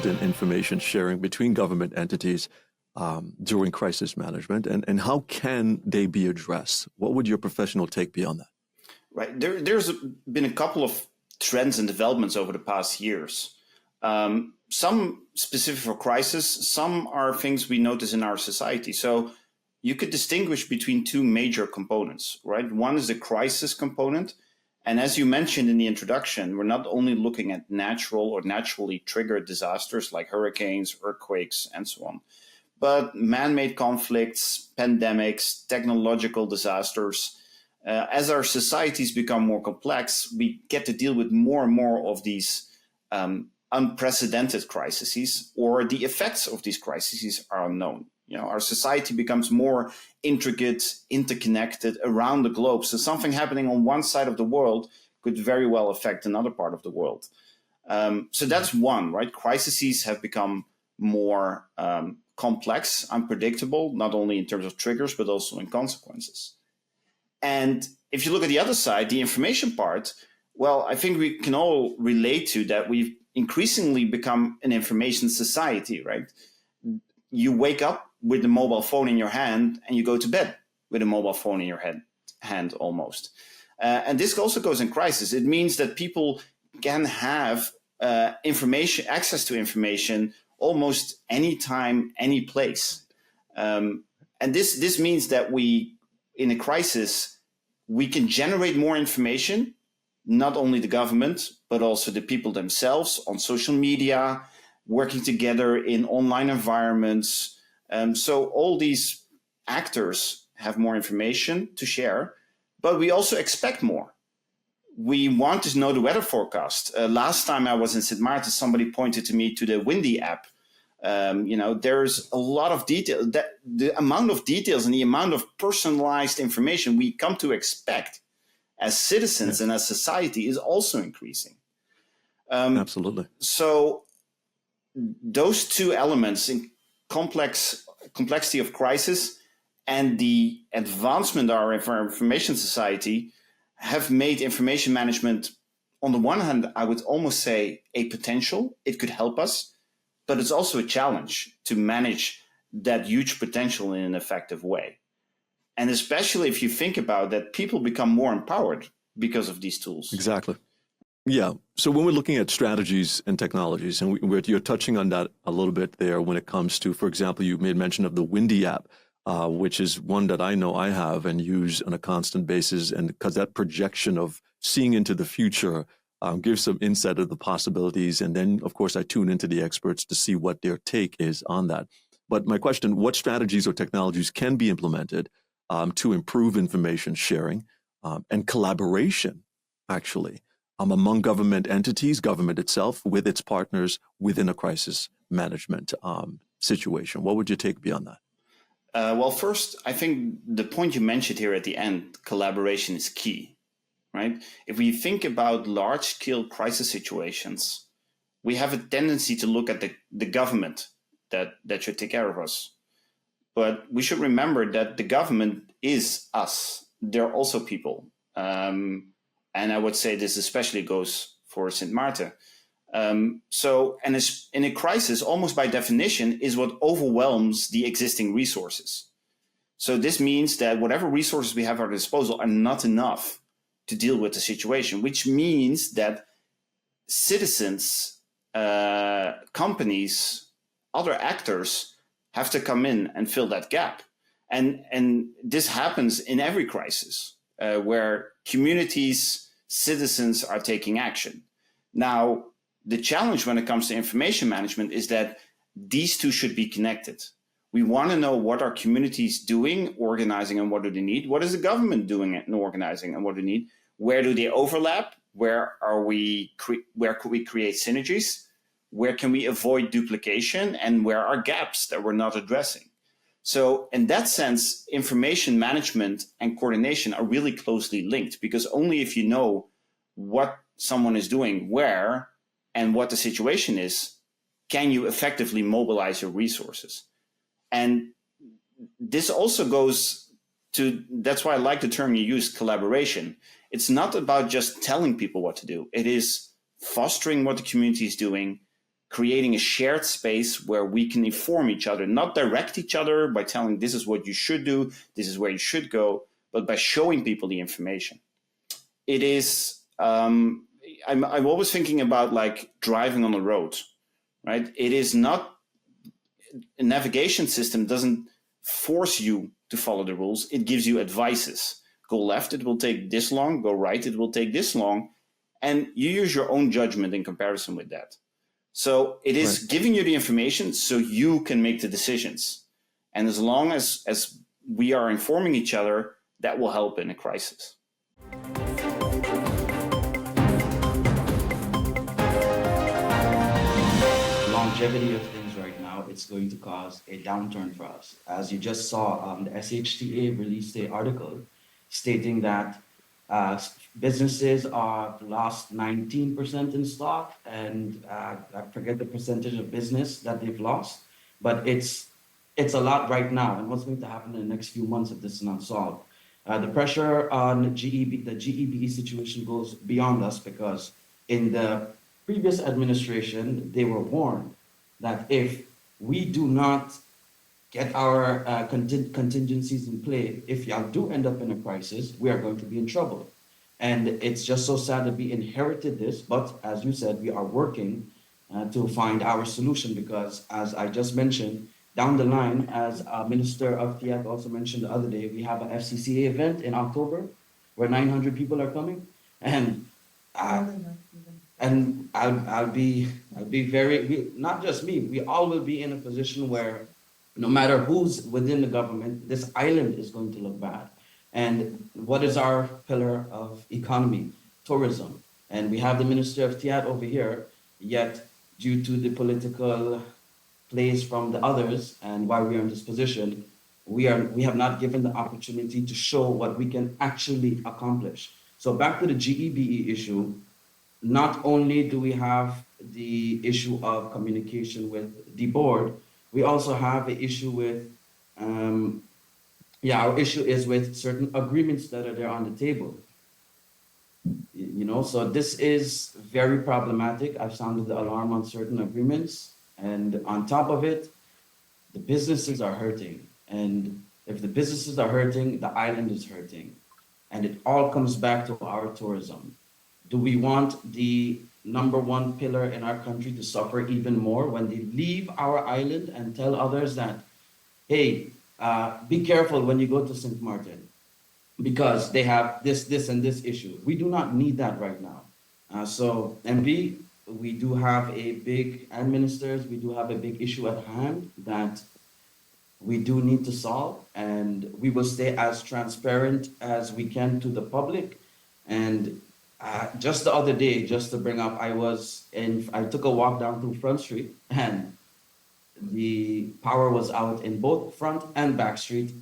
involved in information sharing between government entities during crisis management, and how can they be addressed? What would your professional take be on that? Right. There's been a couple of trends and developments over the past years. Some specific for crisis, some are things we notice in our society. So you could distinguish between two major components, right? One is the crisis component. And as you mentioned in the introduction, we're not only looking at natural or naturally triggered disasters like hurricanes, earthquakes, and so on, but man-made conflicts, pandemics, technological disasters. As our societies become more complex, we get to deal with more and more of these unprecedented crises, or the effects of these crises are unknown. You know, our society becomes more intricate, interconnected around the globe. So something happening on one side of the world could very well affect another part of the world. So that's one, right? Crises have become more complex, unpredictable, not only in terms of triggers, but also in consequences. And if you look at the other side, the information part, well, I think we can all relate to that. We've increasingly become an information society, right? You wake up with the mobile phone in your hand and you go to bed with a mobile phone in your hand almost. And this also goes in crisis. It means that people can have access to information almost anytime, any place. And this means that in a crisis, we can generate more information, not only the government, but also the people themselves on social media, working together in online environments. So all these actors have more information to share, but we also expect more. We want to know the weather forecast. Last time I was in Sint Maarten, somebody pointed to me to the Windy app. There's a lot of detail. The amount of details and the amount of personalized information we come to expect as citizens and as society is also increasing. Absolutely. So those two elements in complexity of crisis and the advancement of our information society have made information management, on the one hand, I would almost say a potential. It could help us, but it's also a challenge to manage that huge potential in an effective way. And especially if you think about that, people become more empowered because of these tools. Exactly. Yeah. So when we're looking at strategies and technologies, and you're touching on that a little bit there when it comes to, for example, you made mention of the Windy app, which is one that I know I have and use on a constant basis. And because that projection of seeing into the future gives some insight of the possibilities. And then, of course, I tune into the experts to see what their take is on that. But my question, what strategies or technologies can be implemented to improve information sharing and collaboration, actually, among government entities, government itself, with its partners within a crisis management situation? What would your take be on that? Well, first, I think the point you mentioned here at the end, collaboration is key, right? If we think about large-scale crisis situations, we have a tendency to look at the government that should take care of us. But we should remember that the government is us. They're also people. And I would say this especially goes for Sint Maarten. In a crisis, almost by definition, is what overwhelms the existing resources. So this means that whatever resources we have at our disposal are not enough to deal with the situation, which means that citizens, companies, other actors have to come in and fill that gap. And this happens in every crisis where communities, citizens are taking action. Now, the challenge when it comes to information management is that these two should be connected. We want to know what our communities doing, organizing, and what do they need? What is the government doing and organizing, and what do they need? Where do they overlap? Where could we create synergies? Where can we avoid duplication? And where are gaps that we're not addressing? So in that sense, information management and coordination are really closely linked, because only if you know what someone is doing where and what the situation is, can you effectively mobilize your resources. And this also goes to, that's why I like the term you use, collaboration. It's not about just telling people what to do. It is fostering what the community is doing, creating a shared space where we can inform each other, not direct each other by telling this is what you should do, this is where you should go, but by showing people the information. It is, I'm always thinking about like driving on the road, right? It is not, a navigation system doesn't force you to follow the rules. It gives you advices. Go left, it will take this long. Go right, it will take this long. And you use your own judgment in comparison with that. So it is giving you the information so you can make the decisions. And as long as we are informing each other, that will help in a crisis. Longevity of things right now, it's going to cause a downturn for us. As you just saw, the SHTA released an article stating that businesses are lost 19% in stock, and I forget the percentage of business that they've lost, but it's a lot right now. And what's going to happen in the next few months if this is not solved? The pressure on the GEBE situation goes beyond us, because in the previous administration, they were warned that if we do not get our contingencies in play, if y'all do end up in a crisis, we are going to be in trouble. And it's just so sad that we inherited this, but as you said, we are working to find our solution, because as I just mentioned, down the line, as Minister of TIAC also mentioned the other day, we have an FCCA event in October where 900 people are coming, and I'll be very, not just me, we all will be in a position where no matter who's within the government, this island is going to look bad. And what is our pillar of economy? Tourism. And we have the Minister of TIAT over here, yet due to the political plays from the others and why we are in this position, we have not given the opportunity to show what we can actually accomplish. So back to the GEBE issue, not only do we have the issue of communication with the board, we also have an issue with, our issue is with certain agreements that are there on the table. So this is very problematic. I've sounded the alarm on certain agreements, and on top of it, the businesses are hurting. And if the businesses are hurting, the island is hurting. And it all comes back to our tourism. Do we want the number one pillar in our country to suffer even more when they leave our island and tell others that, hey, be careful when you go to St. Martin because they have this, and this issue. We do not need that right now. So MB, we do have a big, and ministers, we do have a big issue at hand that we do need to solve, and we will stay as transparent as we can to the public. And just the other day, just to bring up, I took a walk down through Front Street, and the power was out in both Front and Back Street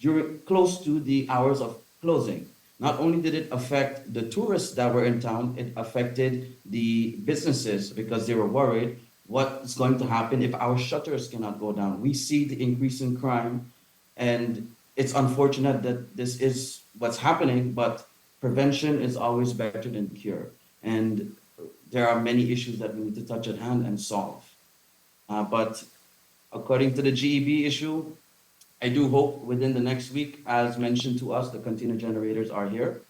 during close to the hours of closing. Not only did it affect the tourists that were in town, it affected the businesses because they were worried what's going to happen if our shutters cannot go down. We see the increase in crime, and it's unfortunate that this is what's happening, but prevention is always better than cure. And there are many issues that we need to touch at hand and solve. But according to the GEB issue, I do hope within the next week, as mentioned to us, the container generators are here,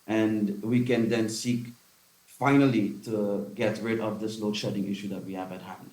and we can then seek finally to get rid of this load shedding issue that we have at hand.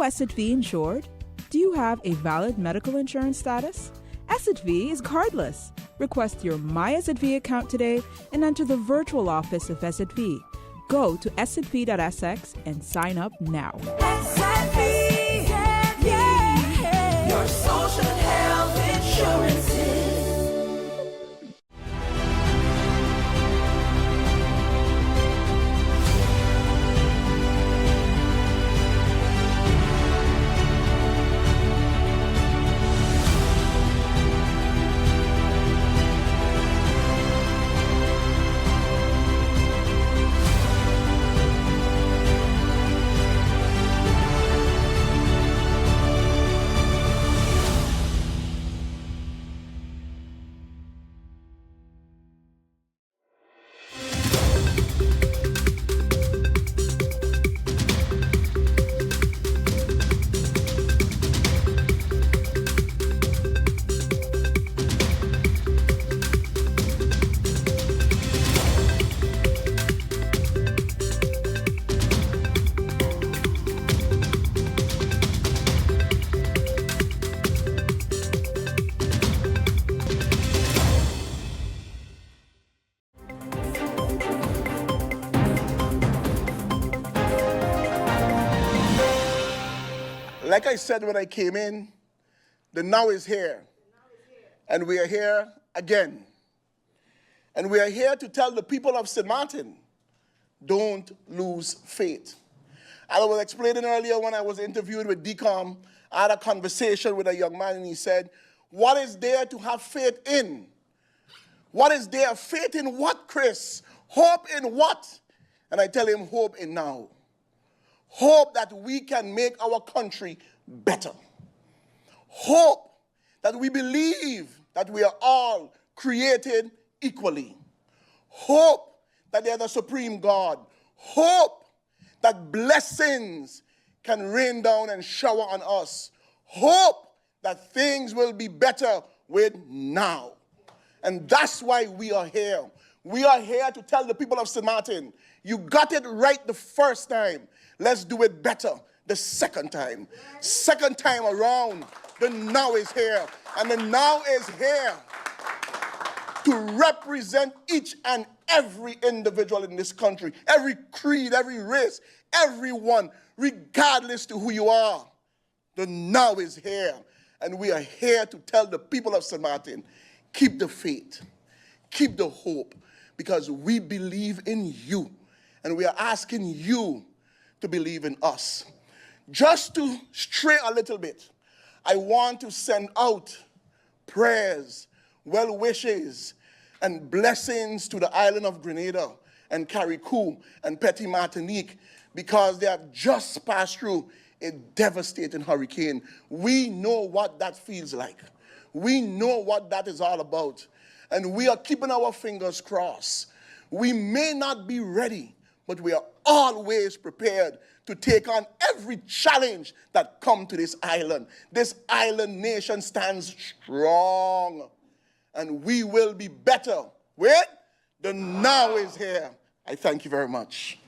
Asset V insured? Do you have a valid medical insurance status? Asset V is cardless. Request your My Asset V account today and enter the virtual office of Asset V. Go to assetv.sx and sign up now. Asset V, yeah, your social health insurances. Like I said when I came in, the now is here. And we are here again. And we are here to tell the people of St. Martin, don't lose faith. As I was explaining earlier when I was interviewed with DCOM, I had a conversation with a young man and he said, what is there to have faith in? What is there? Faith in what, Chris? Hope in what? And I tell him, hope in now. Hope that we can make our country better. Hope that we believe that we are all created equally. Hope that they are the supreme God. Hope that blessings can rain down and shower on us. Hope that things will be better with now. And that's why we are here. We are here to tell the people of St. Martin, you got it right the first time. Let's do it better the second time. Second time around, the now is here. And the now is here to represent each and every individual in this country, every creed, every race, everyone, regardless to who you are. The now is here. And we are here to tell the people of St. Martin, keep the faith, keep the hope, because we believe in you. And we are asking you to believe in us. Just to stray a little bit, I want to send out prayers, well wishes, and blessings to the island of Grenada and Carriacou and Petit Martinique because they have just passed through a devastating hurricane. We know what that feels like. We know what that is all about. And we are keeping our fingers crossed. We may not be ready, but we are always prepared to take on every challenge that comes to this island. This island nation stands strong, and we will be better. Wait, the now is here. I thank you very much.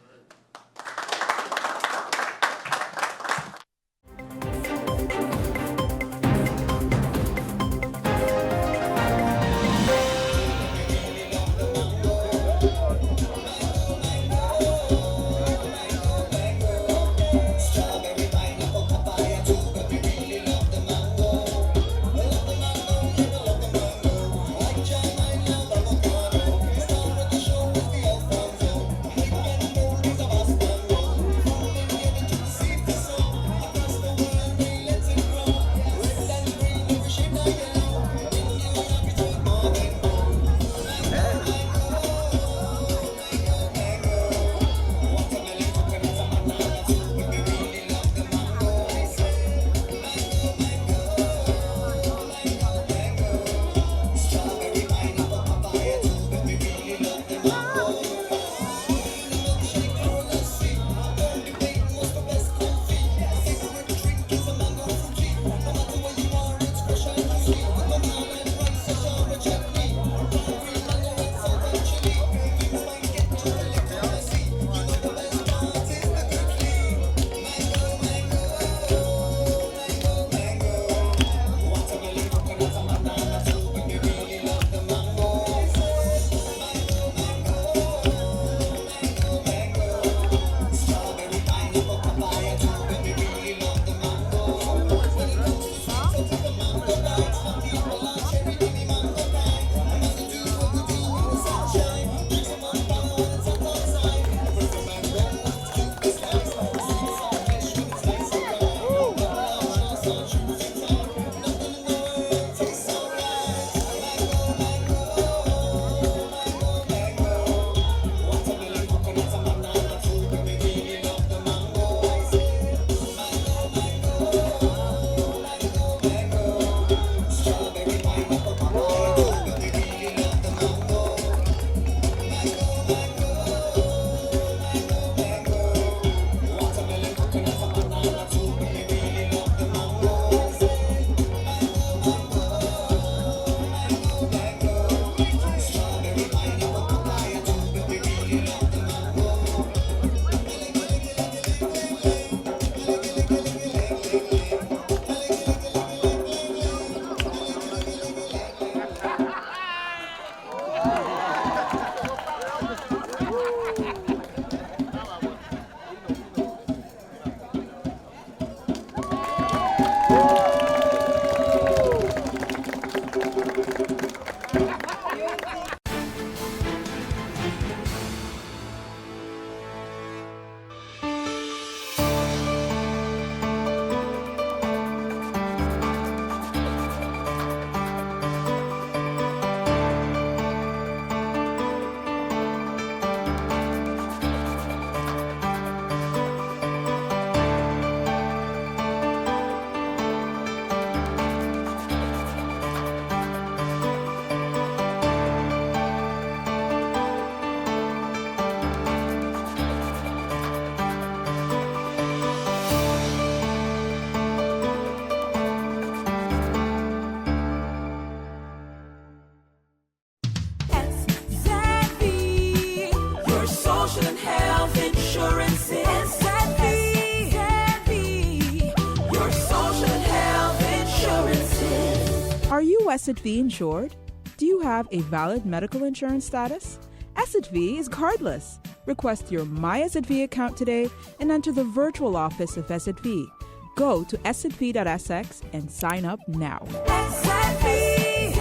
Are you SXV insured? Do you have a valid medical insurance status? SXV is cardless. Request your My SXV account today and enter the virtual office of SXV. Go to sxv.sx and sign up now. SXV,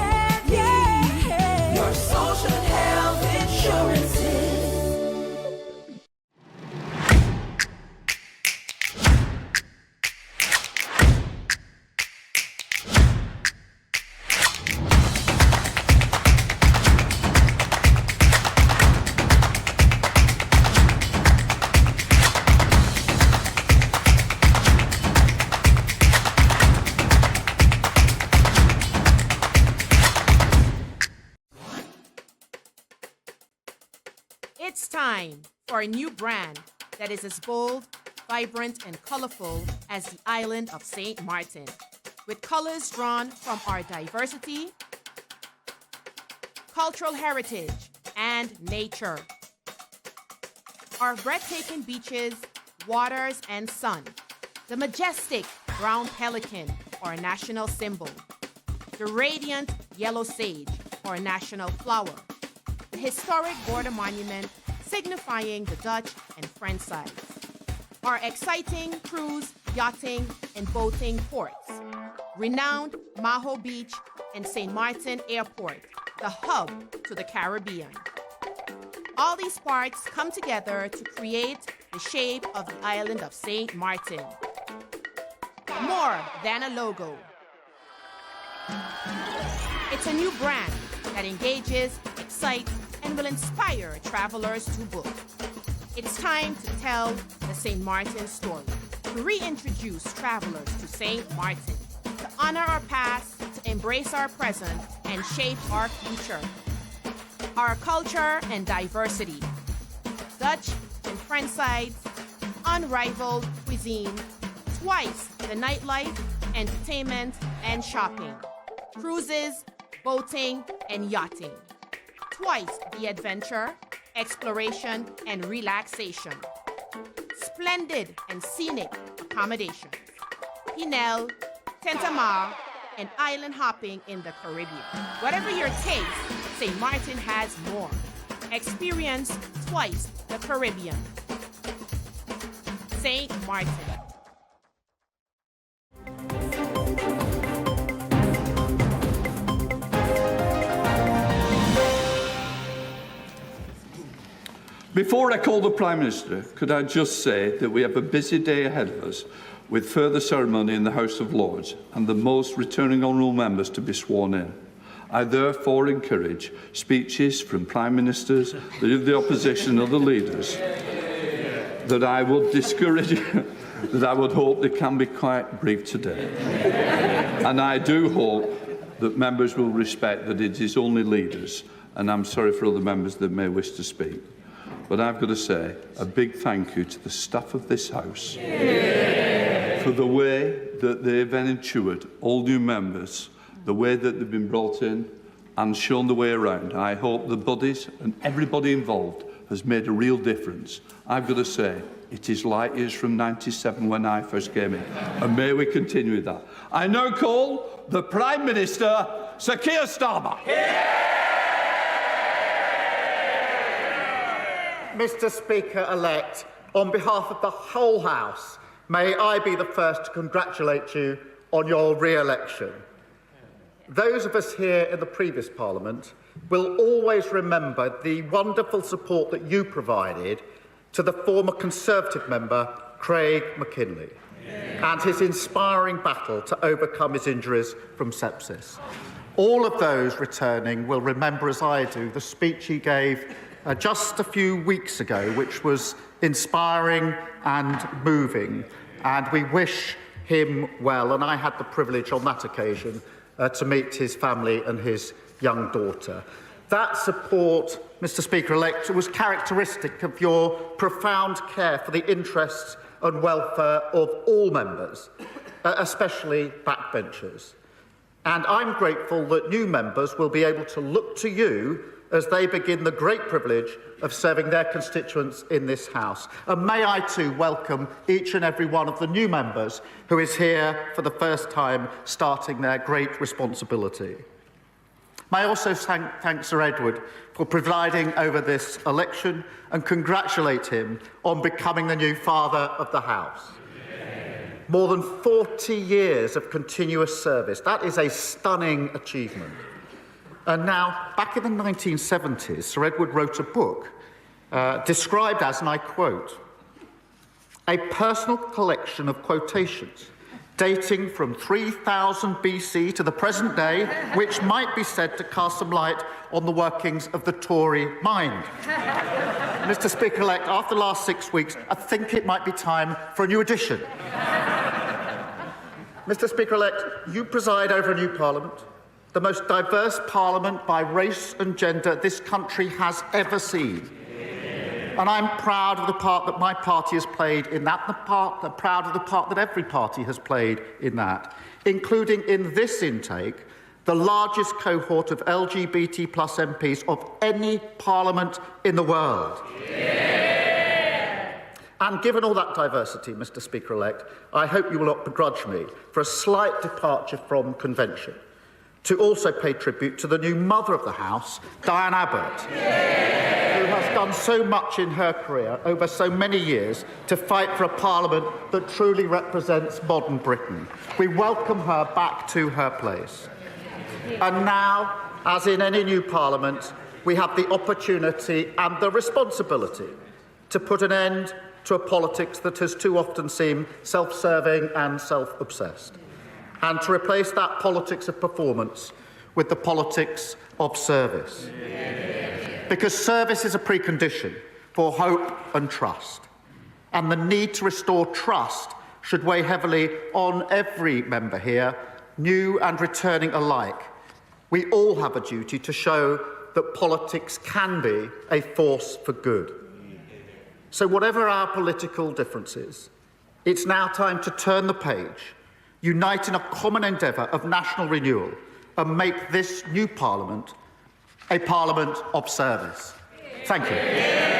yeah. Your social health insurances. It's time for a new brand that is as bold, vibrant, and colorful as the island of St. Martin, with colors drawn from our diversity, cultural heritage, and nature. Our breathtaking beaches, waters, and sun, the majestic brown pelican, our national symbol, the radiant yellow sage, our national flower, the historic border monument signifying the Dutch and French sides, our exciting cruise, yachting, and boating ports, renowned Maho Beach and St. Martin Airport, the hub to the Caribbean. All these parts come together to create the shape of the island of St. Martin. More than a logo. It's a new brand that engages, excites, and will inspire travelers to book. It's time to tell the St. Martin story, to reintroduce travelers to St. Martin, to honor our past, to embrace our present, and shape our future. Our culture and diversity, Dutch and French sides, unrivaled cuisine, twice the nightlife, entertainment, and shopping, cruises, boating, and yachting, twice the adventure, exploration, and relaxation, splendid and scenic accommodations, Pinel, Tentamar, and island hopping in the Caribbean. Whatever your taste, St. Martin has more. Experience twice the Caribbean. St. Martin. Before I call the Prime Minister, could I just say that we have a busy day ahead of us with further ceremony in the House of Lords and the most returning honourable members to be sworn in. I therefore encourage speeches from Prime Ministers, the opposition and other leaders that I would discourage, that I would hope they can be quite brief today. And I do hope that members will respect that it is only leaders, and I'm sorry for other members that may wish to speak. But I've got to say a big thank you to the staff of this House for the way that they've ensured all new members, the way that they've been brought in and shown the way around. I hope the bodies and everybody involved has made a real difference. I've got to say, it is light years from '97 when I first came in, and may we continue with that. I now call the Prime Minister, Sir Keir Starmer. Mr. Speaker-elect, on behalf of the whole House, may I be the first to congratulate you on your re-election. Those of us here in the previous Parliament will always remember the wonderful support that you provided to the former Conservative member, Craig McKinley, and his inspiring battle to overcome his injuries from sepsis. All of those returning will remember, as I do, the speech he gave just a few weeks ago, which was inspiring and moving, and we wish him well. And I had the privilege on that occasion to meet his family and his young daughter. That support, Mr. Speaker-elect, was characteristic of your profound care for the interests and welfare of all members, especially backbenchers. And I'm grateful that new members will be able to look to you as they begin the great privilege of serving their constituents in this House. And may I too welcome each and every one of the new members who is here for the first time starting their great responsibility. May I also thank Sir Edward for presiding over this election and congratulate him on becoming the new father of the House. More than 40 years of continuous service. That is a stunning achievement. And now, back in the 1970s, Sir Edward wrote a book described as, and I quote, a personal collection of quotations dating from 3000 BC to the present day, which might be said to cast some light on the workings of the Tory mind. Mr. Speaker-elect, after the last 6 weeks, I think it might be time for a new edition. Mr. Speaker-elect, you preside over a new Parliament, the most diverse Parliament by race and gender this country has ever seen. And I'm proud of the part that my party has played in that, proud of the part that every party has played in that, including in this intake, the largest cohort of LGBT plus MPs of any parliament in the world. Yeah. And given all that diversity, Mr. Speaker-elect, I hope you will not begrudge me for a slight departure from convention to also pay tribute to the new mother of the House, Diane Abbott, who has done so much in her career over so many years to fight for a Parliament that truly represents modern Britain. We welcome her back to her place. And now, as in any new Parliament, we have the opportunity and the responsibility to put an end to a politics that has too often seemed self-serving and self-obsessed, and to replace that politics of performance with the politics of service. Because service is a precondition for hope and trust, and the need to restore trust should weigh heavily on every member here, new and returning alike. We all have a duty to show that politics can be a force for good. So whatever our political differences, it's now time to turn the page, unite in a common endeavour of national renewal, and make this new Parliament a Parliament of service. Thank you.